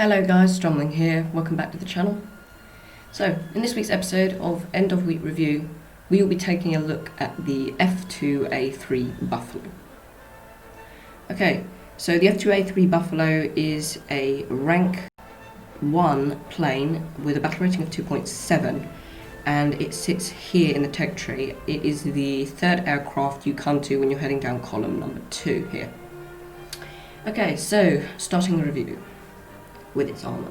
Hello guys, Strumling here, welcome back to the channel. So, in this week's episode of End of Week Review, we will be taking a look at the F2A-3 Buffalo. Okay, so the F2A-3 Buffalo is a rank 1 plane with a battle rating of 2.7, and it sits here in the tech tree. It is the third aircraft you come to when you're heading down column number 2 here. Okay, so starting the review with its armour.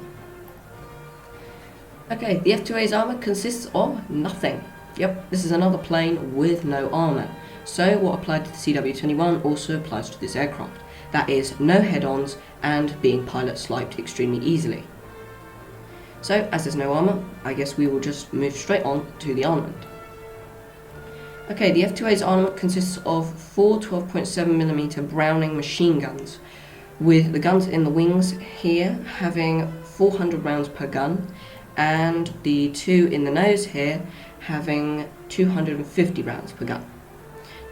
Okay, the F2A's armour consists of nothing. Yep, this is another plane with no armour. So what applied to the CW21 also applies to this aircraft. That is, no head-ons and being pilot swiped extremely easily. So, as there's no armour, I guess we will just move straight on to the armament. Okay, the F2A's armour consists of 4 12.7mm Browning machine guns, with the guns in the wings here having 400 rounds per gun, and the 2 in the nose here having 250 rounds per gun.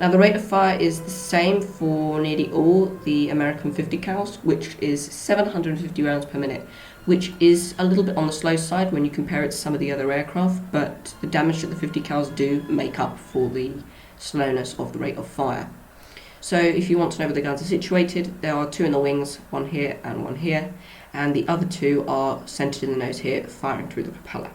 Now the rate of fire is the same for nearly all the American 50 cals, which is 750 rounds per minute, which is a little bit on the slow side when you compare it to some of the other aircraft, but the damage that the 50 cals do make up for the slowness of the rate of fire. So if you want to know where the guns are situated, there are 2 in the wings, 1 here and 1 here, and the other 2 are centered in the nose here, firing through the propeller.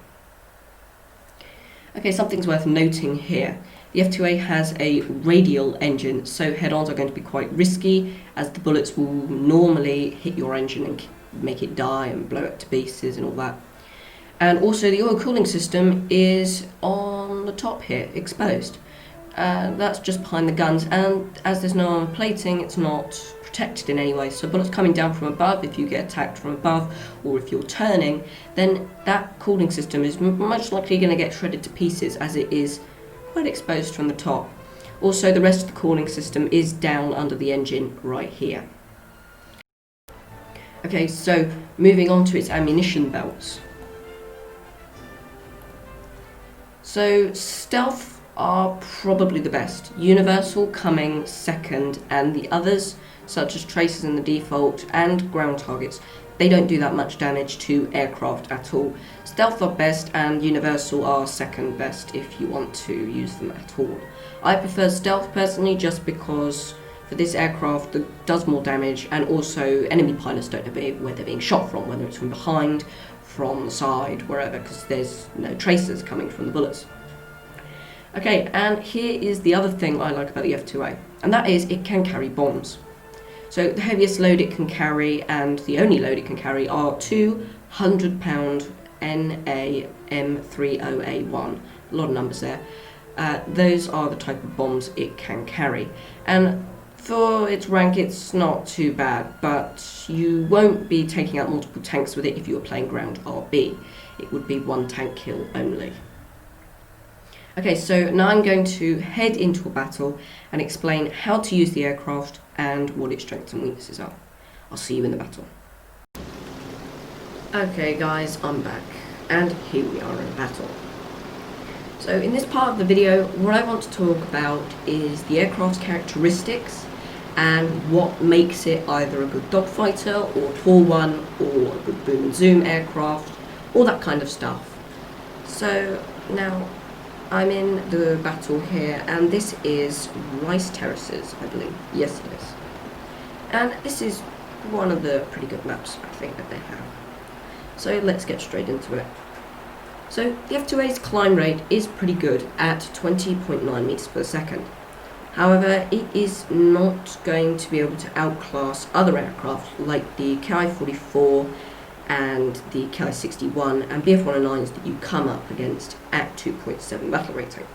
Okay, something's worth noting here. The F2A has a radial engine, so head-ons are going to be quite risky, as the bullets will normally hit your engine and make it die and blow it to pieces and all that. And also the oil cooling system is on the top here, exposed. That's just behind the guns, and as there's no armor plating, it's not protected in any way. So bullets coming down from above, if you get attacked from above, or if you're turning, then that cooling system is much likely going to get shredded to pieces, as it is quite exposed from the top. Also, the rest of the cooling system is down under the engine right here. Okay, so moving on to its ammunition belts. So stealth are probably the best. Universal coming second, and the others, such as tracers in the default and ground targets, they don't do that much damage to aircraft at all. Stealth are best and Universal are second best if you want to use them at all. I prefer stealth personally, just because for this aircraft it does more damage, and also enemy pilots don't know where they're being shot from, whether it's from behind, from the side, wherever, because there's no tracers coming from the bullets. Okay, and here is the other thing I like about the F2A, and that is it can carry bombs. So the heaviest load it can carry, and the only load it can carry, are 2 100-pound NAM30A1. A lot of numbers there. Those are the type of bombs it can carry. And for its rank, it's not too bad, but you won't be taking out multiple tanks with it if you were playing ground RB. It would be 1 tank kill only. Okay, so now I'm going to head into a battle and explain how to use the aircraft and what its strengths and weaknesses are. I'll see you in the battle. Okay guys, I'm back, and here we are in battle. So in this part of the video, what I want to talk about is the aircraft's characteristics and what makes it either a good dogfighter or a tall one, or a good boom and zoom aircraft, all that kind of stuff. So now I'm in the battle here, and this is Rice Terraces, I believe. Yes, it is. And this is one of the pretty good maps, I think, that they have. So let's get straight into it. So the F2A's climb rate is pretty good at 20.9 meters per second. However, it is not going to be able to outclass other aircraft like the Ki-44 and the Ki-61 and BF-109s that you come up against at 2.7 battle rating.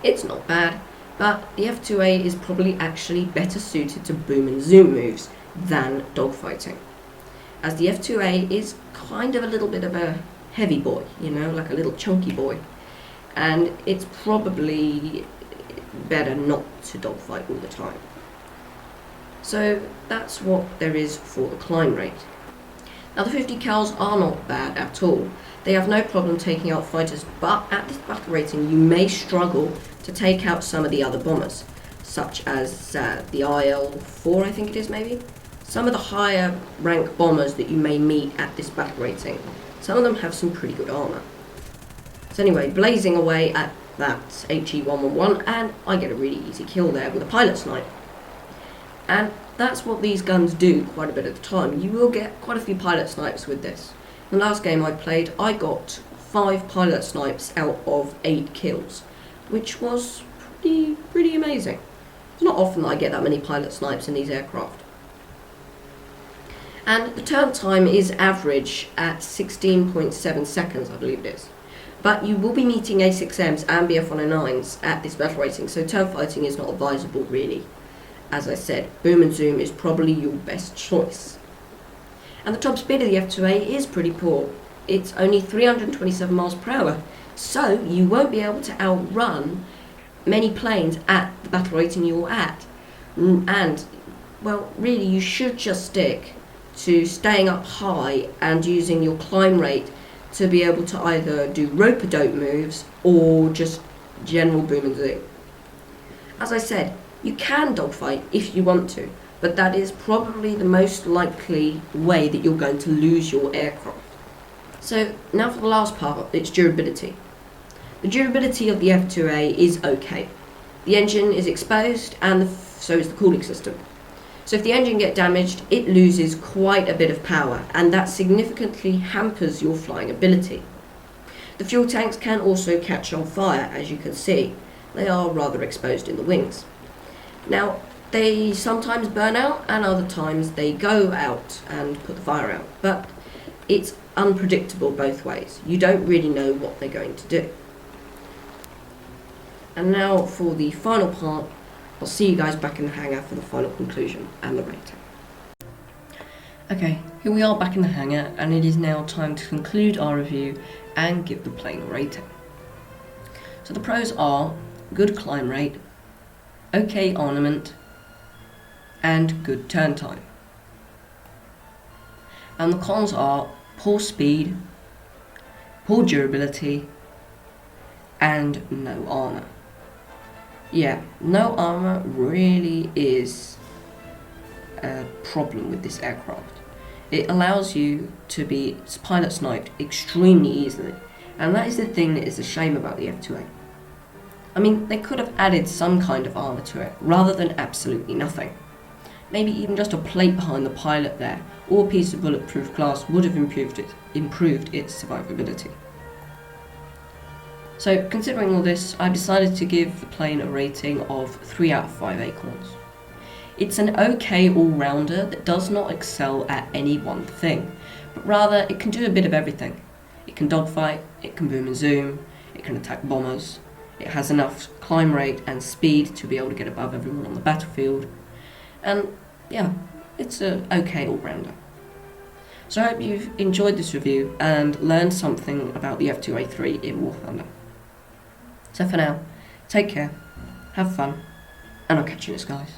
It's not bad, but the F2A is probably actually better suited to boom and zoom moves than dogfighting, as the F2A is kind of a little bit of a heavy boy, you know, like a little chunky boy, and it's probably better not to dogfight all the time. So that's what there is for the climb rate. Now the 50 cals are not bad at all. They have no problem taking out fighters, but at this battle rating you may struggle to take out some of the other bombers, such as the IL-4, I think it is maybe, some of the higher rank bombers that you may meet at this battle rating, some of them have some pretty good armour. So anyway, blazing away at that HE-111, and I get a really easy kill there with a pilot snipe. And that's what these guns do quite a bit of the time. You will get quite a few pilot snipes with this. In the last game I played, I got 5 pilot snipes out of 8 kills, which was pretty amazing. It's not often that I get that many pilot snipes in these aircraft. And the turn time is average at 16.7 seconds, I believe it is. But you will be meeting A6Ms and BF-109s at this battle rating, so turn fighting is not advisable really. As I said, boom and zoom is probably your best choice. And the top speed of the F2A is pretty poor. It's only 327 miles per hour, so you won't be able to outrun many planes at the battle rating you're at. And, well, really you should just stick to staying up high and using your climb rate to be able to either do rope-a-dope moves or just general boom and zoom. As I said, you can dogfight if you want to, but that is probably the most likely way that you're going to lose your aircraft. So now for the last part, it's durability. The durability of the F2A is okay. The engine is exposed and so is the cooling system. So if the engine gets damaged, it loses quite a bit of power, and that significantly hampers your flying ability. The fuel tanks can also catch on fire, as you can see. They are rather exposed in the wings. Now, they sometimes burn out, and other times they go out and put the fire out, but it's unpredictable both ways. You don't really know what they're going to do. And now for the final part, I'll see you guys back in the hangar for the final conclusion and the rating. Okay, here we are back in the hangar, and it is now time to conclude our review and give the plane a rating. So the pros are good climb rate, okay armament, and good turn time. And the cons are poor speed, poor durability, and no armour. Yeah, no armour really is a problem with this aircraft. It allows you to be pilot sniped extremely easily, and that is the thing that is a shame about the F2A. I mean, they could have added some kind of armour to it, rather than absolutely nothing. Maybe even just a plate behind the pilot there, or a piece of bulletproof glass would have improved its survivability. So, considering all this, I decided to give the plane a rating of 3 out of 5 acorns. It's an okay all-rounder that does not excel at any one thing, but rather it can do a bit of everything. It can dogfight, it can boom and zoom, it can attack bombers, it has enough climb rate and speed to be able to get above everyone on the battlefield, and yeah, it's an okay all-rounder. So I hope you've enjoyed this review and learned something about the F2A-3 in WarThunder. So for now, take care, have fun, and I'll catch you in the skies.